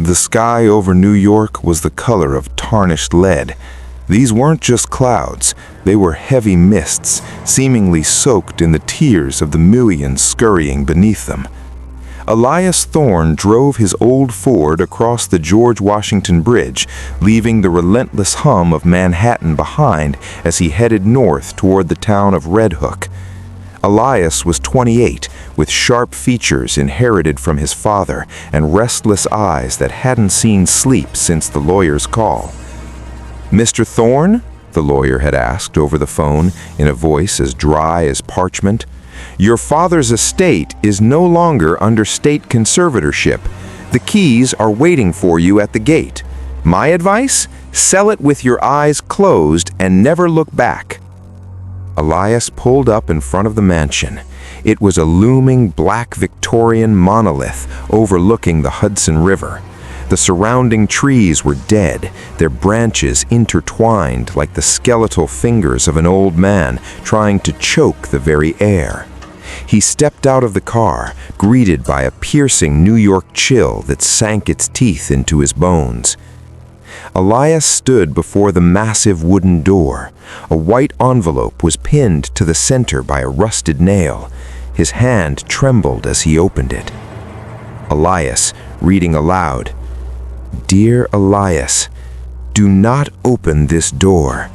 The sky over New York was the color of tarnished lead. These weren't just clouds, they were heavy mists, seemingly soaked in the tears of the millions scurrying beneath them. Elias Thorne drove his old Ford across the George Washington Bridge, leaving the relentless hum of Manhattan behind as he headed north toward the town of Red Hook. Elias was 28, with sharp features inherited from his father and restless eyes that hadn't seen sleep since the lawyer's call. "Mr. Thorne?" the lawyer had asked over the phone in a voice as dry as parchment. "Your father's estate is no longer under state conservatorship. The keys are waiting for you at the gate. My advice? Sell it with your eyes closed and never look back." Elias pulled up in front of the mansion. It was a looming black Victorian monolith overlooking the Hudson River. The surrounding trees were dead, their branches intertwined like the skeletal fingers of an old man trying to choke the very air. He stepped out of the car, greeted by a piercing New York chill that sank its teeth into his bones. Elias stood before the massive wooden door. A white envelope was pinned to the center by a rusted nail. His hand trembled as he opened it. Elias, reading aloud, "Dear Elias, do not open this door.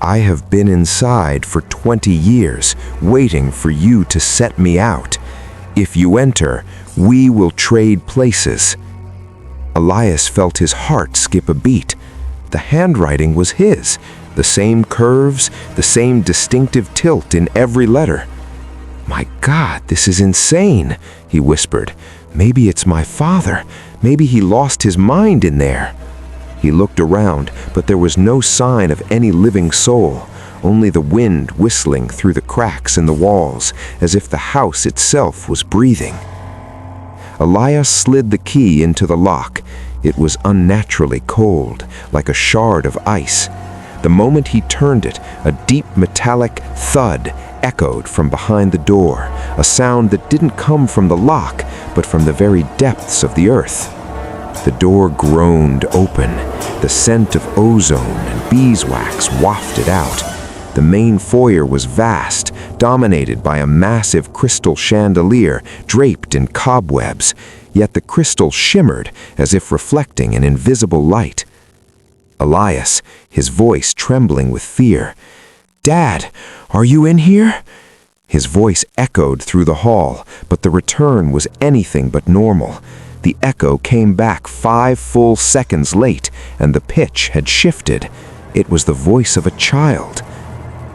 I have been inside for 20 years, waiting for you to set me out. If you enter, we will trade places." Elias felt his heart skip a beat. The handwriting was his, the same curves, the same distinctive tilt in every letter. "My God, this is insane," he whispered. "Maybe it's my father. Maybe he lost his mind in there." He looked around, but there was no sign of any living soul, only the wind whistling through the cracks in the walls, as if the house itself was breathing. Elias slid the key into the lock. It was unnaturally cold, like a shard of ice. The moment he turned it, a deep metallic thud echoed from behind the door, a sound that didn't come from the lock, but from the very depths of the earth. The door groaned open. The scent of ozone and beeswax wafted out. The main foyer was vast, dominated by a massive crystal chandelier draped in cobwebs, yet the crystal shimmered as if reflecting an invisible light. Elias, his voice trembling with fear, "Dad, are you in here?" His voice echoed through the hall, but the return was anything but normal. The echo came back 5 full seconds late, and the pitch had shifted. It was the voice of a child.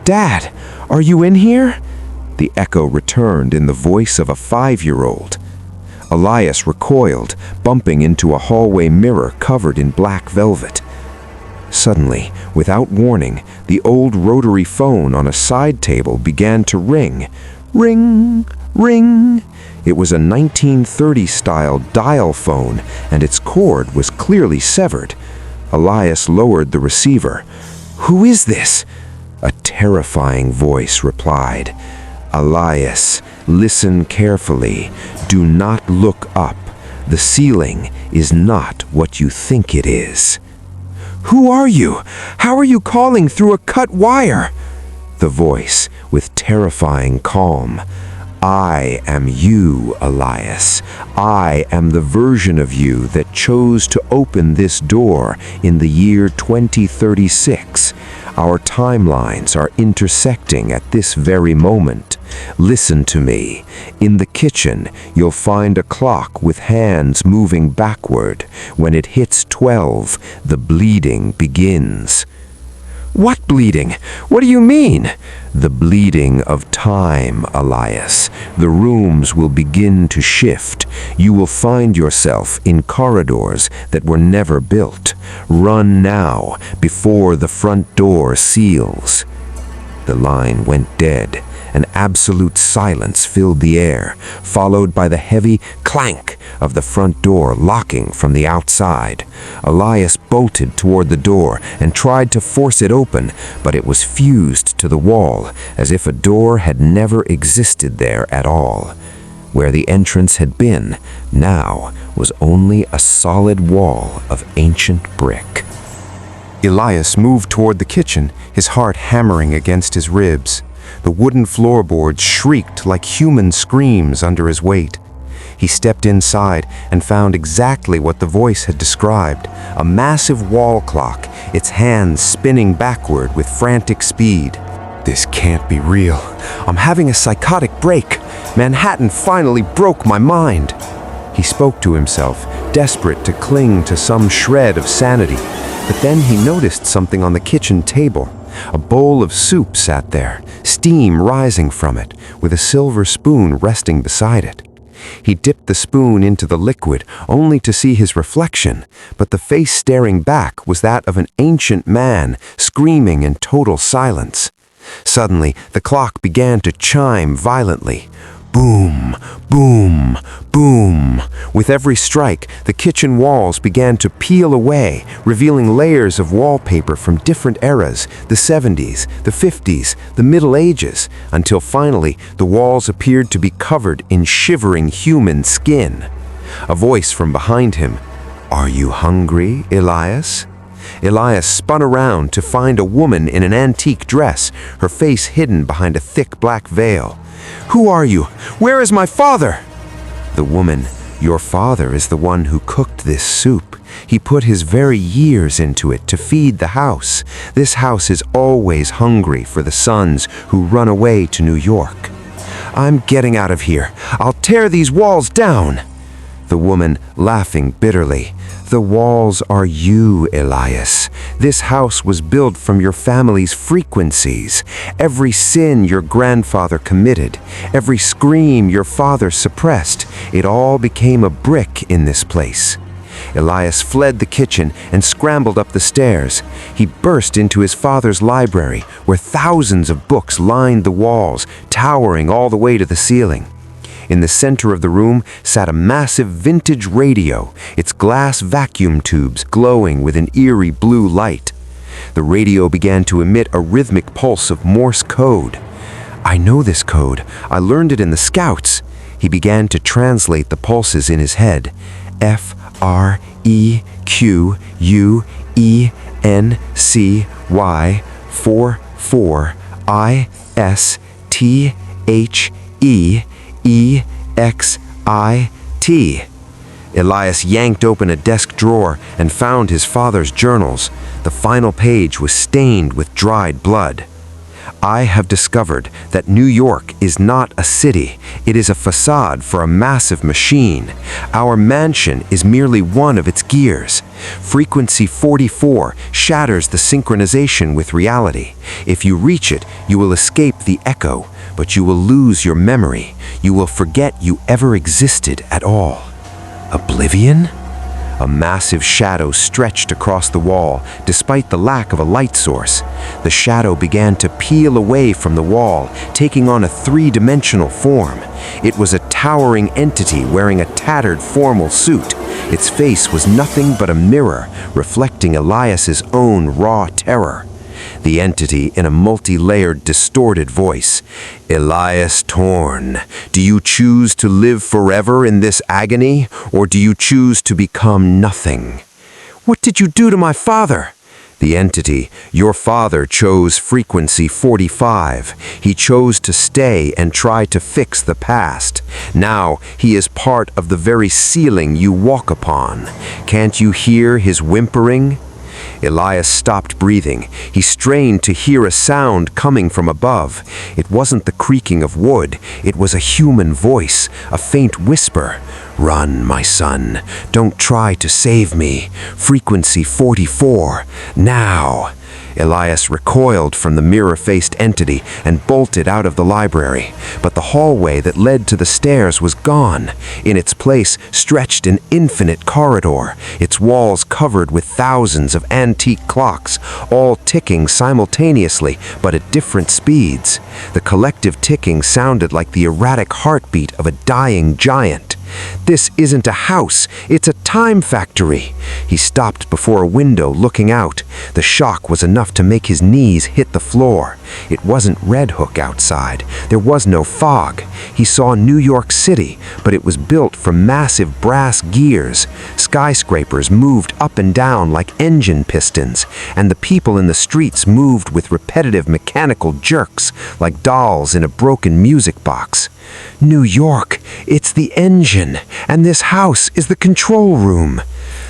"Dad, are you in here?" The echo returned in the voice of a 5-year-old. Elias recoiled, bumping into a hallway mirror covered in black velvet. Suddenly, without warning, the old rotary phone on a side table began to ring. Ring, ring. It was a 1930s-style dial phone, and its cord was clearly severed. Elias lowered the receiver. "Who is this?" A terrifying voice replied. "Elias, listen carefully. Do not look up. The ceiling is not what you think it is." "Who are you? How are you calling through a cut wire?" The voice, with terrifying calm. "I am you, Elias. I am the version of you that chose to open this door in the year 2036. Our timelines are intersecting at this very moment. Listen to me. In the kitchen, you'll find a clock with hands moving backward. When it hits 12, the bleeding begins." "What bleeding? What do you mean?" "The bleeding of time, Elias. The rooms will begin to shift. You will find yourself in corridors that were never built. Run now, before the front door seals." The line went dead. An absolute silence filled the air, followed by the heavy clank of the front door locking from the outside. Elias bolted toward the door and tried to force it open, but it was fused to the wall, as if a door had never existed there at all. Where the entrance had been, now was only a solid wall of ancient brick. Elias moved toward the kitchen, his heart hammering against his ribs. The wooden floorboards shrieked like human screams under his weight. He stepped inside and found exactly what the voice had described, a massive wall clock, its hands spinning backward with frantic speed. This can't be real. I'm having a psychotic break. Manhattan finally broke my mind. He spoke to himself, desperate to cling to some shred of sanity. But then he noticed something on the kitchen table. A bowl of soup sat there, steam rising from it, with a silver spoon resting beside it. He dipped the spoon into the liquid, only to see his reflection, but the face staring back was that of an ancient man, screaming in total silence. Suddenly, the clock began to chime violently. Boom, boom, boom. With every strike, the kitchen walls began to peel away, revealing layers of wallpaper from different eras, the 70s, the 50s, the Middle Ages, until finally the walls appeared to be covered in shivering human skin. A voice from behind him. "Are you hungry, Elias?" Elias spun around to find a woman in an antique dress, her face hidden behind a thick black veil. "Who are you? Where is my father?" The woman, "Your father is the one who cooked this soup. He put his very years into it to feed the house. This house is always hungry for the sons who run away to New York. I'm getting out of here. I'll tear these walls down." The woman, laughing bitterly. "The walls are you, Elias. This house was built from your family's frequencies. Every sin your grandfather committed, every scream your father suppressed, it all became a brick in this place." Elias fled the kitchen and scrambled up the stairs. He burst into his father's library, where thousands of books lined the walls, towering all the way to the ceiling. In the center of the room sat a massive vintage radio, its glass vacuum tubes glowing with an eerie blue light. The radio began to emit a rhythmic pulse of Morse code. "I know this code. I learned it in the Scouts." He began to translate the pulses in his head. FREQUENCY 44ISTHEEXIT. Elias yanked open a desk drawer and found his father's journals. The final page was stained with dried blood. "I have discovered that New York is not a city. It is a facade for a massive machine. Our mansion is merely one of its gears. Frequency 44 shatters the synchronization with reality. If you reach it, you will escape the echo, but you will lose your memory. You will forget you ever existed at all." Oblivion? A massive shadow stretched across the wall, despite the lack of a light source. The shadow began to peel away from the wall, taking on a three-dimensional form. It was a towering entity wearing a tattered formal suit. Its face was nothing but a mirror, reflecting Elias's own raw terror. The entity, in a multi-layered, distorted voice. "Elias Thorne, do you choose to live forever in this agony, or do you choose to become nothing?" "What did you do to my father?" The entity, "Your father chose frequency 45. He chose to stay and try to fix the past. Now he is part of the very ceiling you walk upon. Can't you hear his whimpering?" Elias stopped breathing. He strained to hear a sound coming from above. It wasn't the creaking of wood. It was a human voice, a faint whisper. "Run, my son. Don't try to save me. Frequency 44. Now." Elias recoiled from the mirror-faced entity and bolted out of the library. But the hallway that led to the stairs was gone. In its place stretched an infinite corridor, its walls covered with thousands of antique clocks, all ticking simultaneously but at different speeds. The collective ticking sounded like the erratic heartbeat of a dying giant. "This isn't a house, it's a time factory." He stopped before a window looking out. The shock was enough to make his knees hit the floor. It wasn't Red Hook outside. There was no fog. He saw New York City, but it was built from massive brass gears. Skyscrapers moved up and down like engine pistons, and the people in the streets moved with repetitive mechanical jerks, like dolls in a broken music box. New York, it's the engine, and this house is the control room.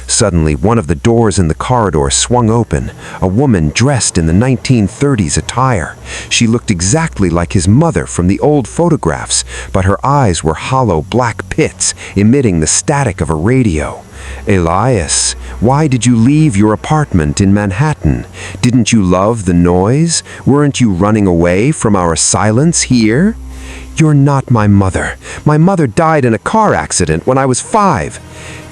Suddenly, one of the doors in the corridor swung open. A woman dressed in the 1930s attire. She looked exactly like his mother from the old photographs, but her eyes were hollow black pits, emitting the static of a radio. Elias, why did you leave your apartment in Manhattan? Didn't you love the noise? Weren't you running away from our silence here? You're not my mother. My mother died in a car accident when I was 5.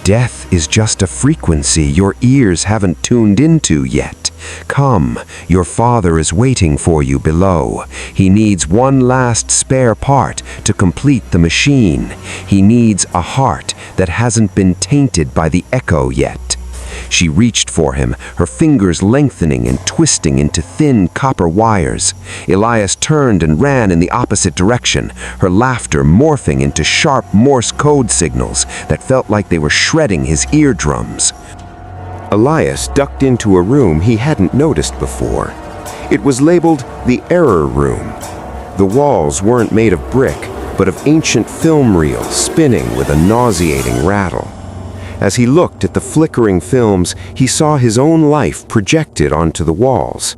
Death is just a frequency your ears haven't tuned into yet. Come, your father is waiting for you below. He needs one last spare part to complete the machine. He needs a heart that hasn't been tainted by the echo yet. She reached for him, her fingers lengthening and twisting into thin copper wires. Elias turned and ran in the opposite direction, her laughter morphing into sharp Morse code signals that felt like they were shredding his eardrums. Elias ducked into a room he hadn't noticed before. It was labeled the Error Room. The walls weren't made of brick, but of ancient film reels spinning with a nauseating rattle. As he looked at the flickering films, he saw his own life projected onto the walls.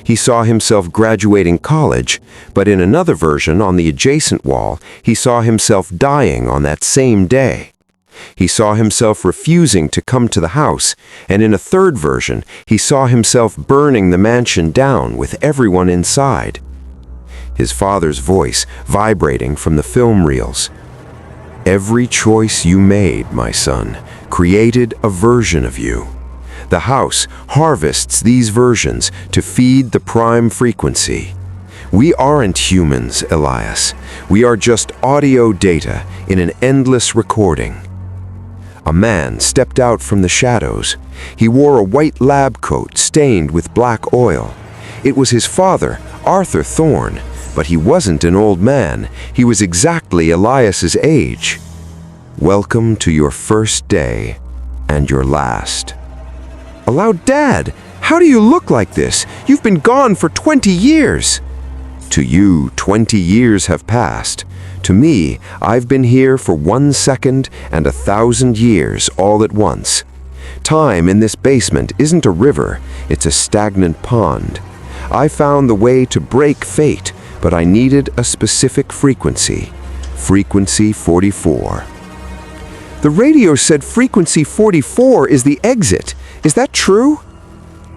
He saw himself graduating college, but in another version on the adjacent wall, he saw himself dying on that same day. He saw himself refusing to come to the house, and in a third version, he saw himself burning the mansion down with everyone inside. His father's voice vibrating from the film reels. Every choice you made, my son, created a version of you. The house harvests these versions to feed the prime frequency. We aren't humans, Elias. We are just audio data in an endless recording. A man stepped out from the shadows. He wore a white lab coat stained with black oil. It was his father, Arthur Thorne, but he wasn't an old man. He was exactly Elias's age. Welcome to your first day and your last. Aloud, Dad, how do you look like this? You've been gone for 20 years. To you, 20 years have passed. To me, I've been here for 1 second and 1,000 years all at once. Time in this basement isn't a river, it's a stagnant pond. I found the way to break fate, but I needed a specific frequency. Frequency 44. The radio said frequency 44 is the exit. Is that true?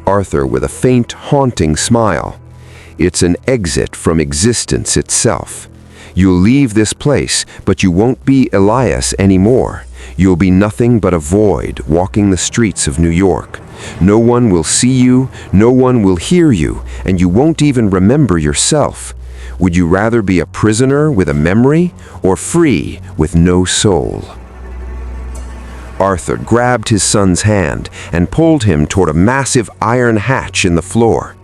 Arthur with a faint, haunting smile. It's an exit from existence itself. You'll leave this place, but you won't be Elias anymore. You'll be nothing but a void walking the streets of New York. No one will see you, no one will hear you, and you won't even remember yourself. Would you rather be a prisoner with a memory or free with no soul? Arthur grabbed his son's hand and pulled him toward a massive iron hatch in the floor.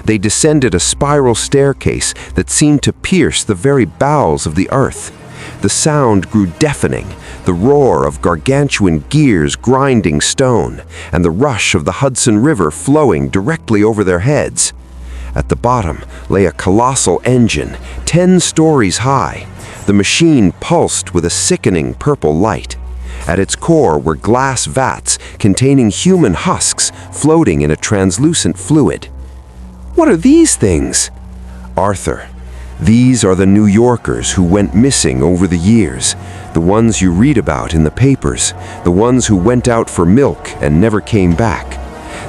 They descended a spiral staircase that seemed to pierce the very bowels of the earth. The sound grew deafening, the roar of gargantuan gears grinding stone, and the rush of the Hudson River flowing directly over their heads. At the bottom lay a colossal engine, 10 stories high. The machine pulsed with a sickening purple light. At its core were glass vats containing human husks floating in a translucent fluid. What are these things? Arthur, these are the New Yorkers who went missing over the years, the ones you read about in the papers, the ones who went out for milk and never came back.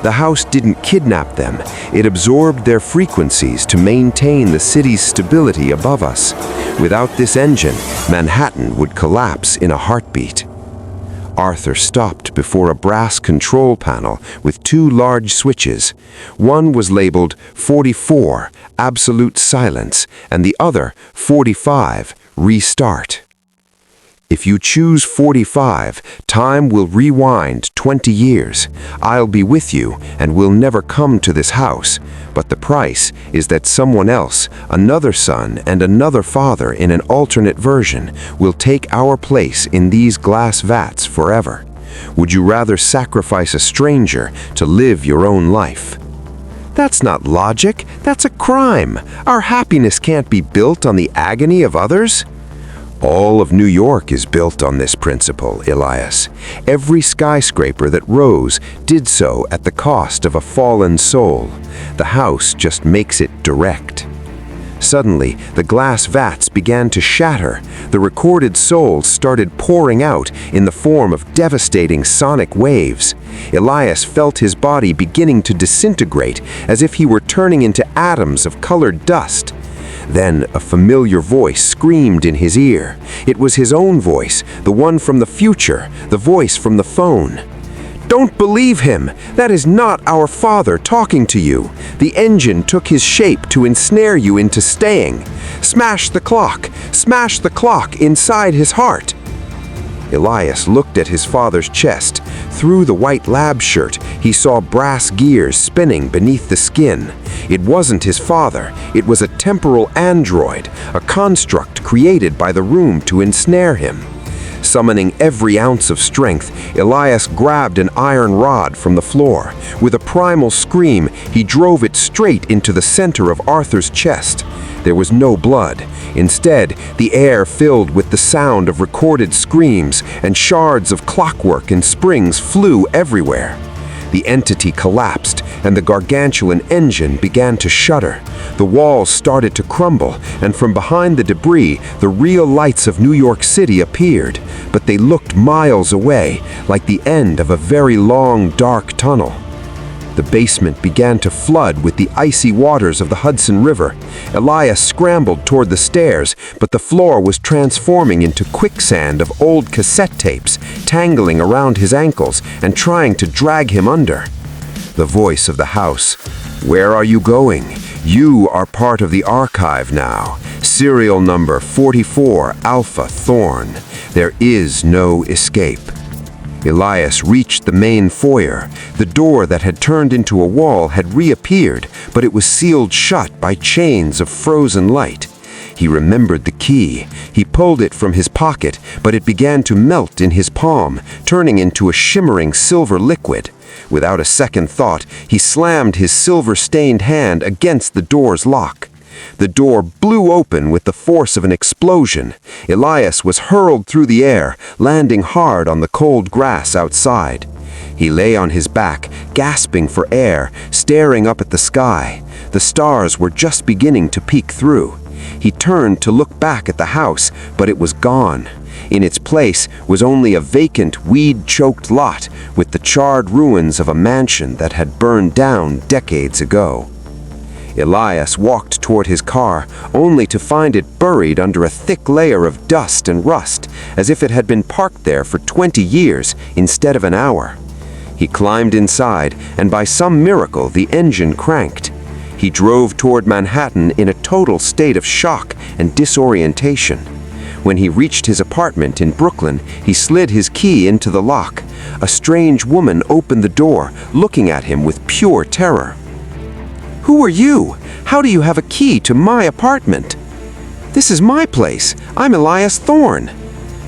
The house didn't kidnap them. It absorbed their frequencies to maintain the city's stability above us. Without this engine, Manhattan would collapse in a heartbeat. Arthur stopped before a brass control panel with 2 large switches. One was labeled 44, Absolute Silence, and the other 45, Restart. If you choose 45, time will rewind 20 years. I'll be with you and we'll never come to this house. But the price is that someone else, another son and another father in an alternate version, will take our place in these glass vats forever. Would you rather sacrifice a stranger to live your own life? That's not logic, that's a crime. Our happiness can't be built on the agony of others. All of New York is built on this principle, Elias. Every skyscraper that rose did so at the cost of a fallen soul. The house just makes it direct. Suddenly, the glass vats began to shatter. The recorded souls started pouring out in the form of devastating sonic waves. Elias felt his body beginning to disintegrate as if he were turning into atoms of colored dust. Then a familiar voice screamed in his ear. It was his own voice, the one from the future, the voice from the phone. Don't believe him! That is not our father talking to you. The engine took his shape to ensnare you into staying. Smash the clock inside his heart. Elias looked at his father's chest. Through the white lab shirt, he saw brass gears spinning beneath the skin. It wasn't his father. It was a temporal android, a construct created by the room to ensnare him. Summoning every ounce of strength, Elias grabbed an iron rod from the floor. With a primal scream, he drove it straight into the center of Arthur's chest. There was no blood. Instead, the air filled with the sound of recorded screams, and shards of clockwork and springs flew everywhere. The entity collapsed, and the gargantuan engine began to shudder. The walls started to crumble, and from behind the debris, the real lights of New York City appeared. But they looked miles away, like the end of a very long, dark tunnel. The basement began to flood with the icy waters of the Hudson River. Elias scrambled toward the stairs, but the floor was transforming into quicksand of old cassette tapes, tangling around his ankles and trying to drag him under. The voice of the house. Where are you going? You are part of the archive now. Serial number 44, Alpha Thorne. There is no escape. Elias reached the main foyer. The door that had turned into a wall had reappeared, but it was sealed shut by chains of frozen light. He remembered the key. He pulled it from his pocket, but it began to melt in his palm, turning into a shimmering silver liquid. Without a second thought, he slammed his silver-stained hand against the door's lock. The door blew open with the force of an explosion. Elias was hurled through the air, landing hard on the cold grass outside. He lay on his back, gasping for air, staring up at the sky. The stars were just beginning to peek through. He turned to look back at the house, but it was gone. In its place was only a vacant, weed-choked lot with the charred ruins of a mansion that had burned down decades ago. Elias walked toward his car, only to find it buried under a thick layer of dust and rust, as if it had been parked there for 20 years instead of an hour. He climbed inside, and by some miracle the engine cranked. He drove toward Manhattan in a total state of shock and disorientation. When he reached his apartment in Brooklyn, he slid his key into the lock. A strange woman opened the door, looking at him with pure terror. "Who are you? How do you have a key to my apartment?" "This is my place. I'm Elias Thorne."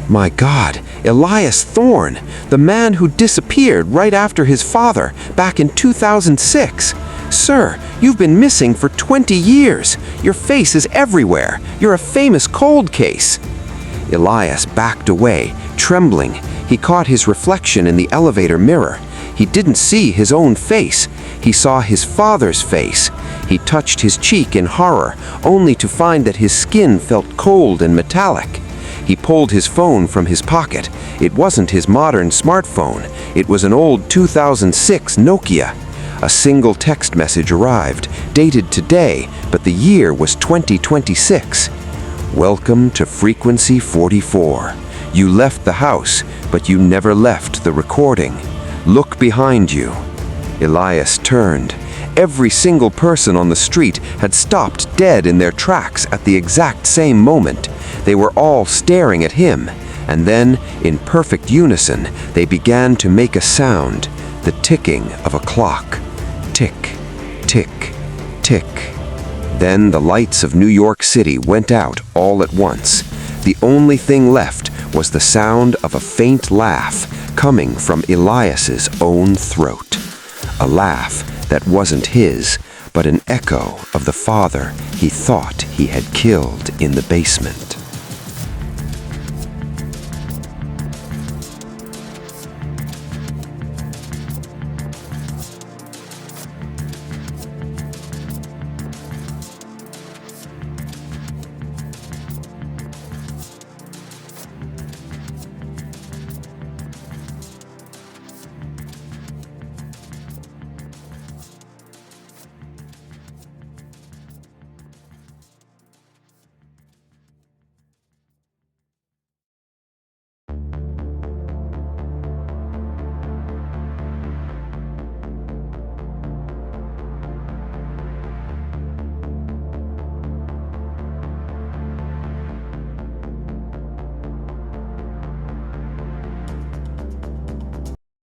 My God, Elias Thorne, the man who disappeared right after his father back in 2006. "Sir, you've been missing for 20 years. Your face is everywhere. You're a famous cold case." Elias backed away, trembling. He caught his reflection in the elevator mirror. He didn't see his own face. He saw his father's face. He touched his cheek in horror, only to find that his skin felt cold and metallic. He pulled his phone from his pocket. It wasn't his modern smartphone. It was an old 2006 Nokia. A single text message arrived, dated today, but the year was 2026. "Welcome to Frequency 44. You left the house, but you never left the recording. Look behind you." Elias turned. Every single person on the street had stopped dead in their tracks at the exact same moment. They were all staring at him. and then, in perfect unison, they began to make a sound, the ticking of a clock. Tick, tick, tick. Then the lights of New York City went out all at once. The only thing left was the sound of a faint laugh coming from Elias's own throat. A laugh that wasn't his, but an echo of the father he thought he had killed in the basement.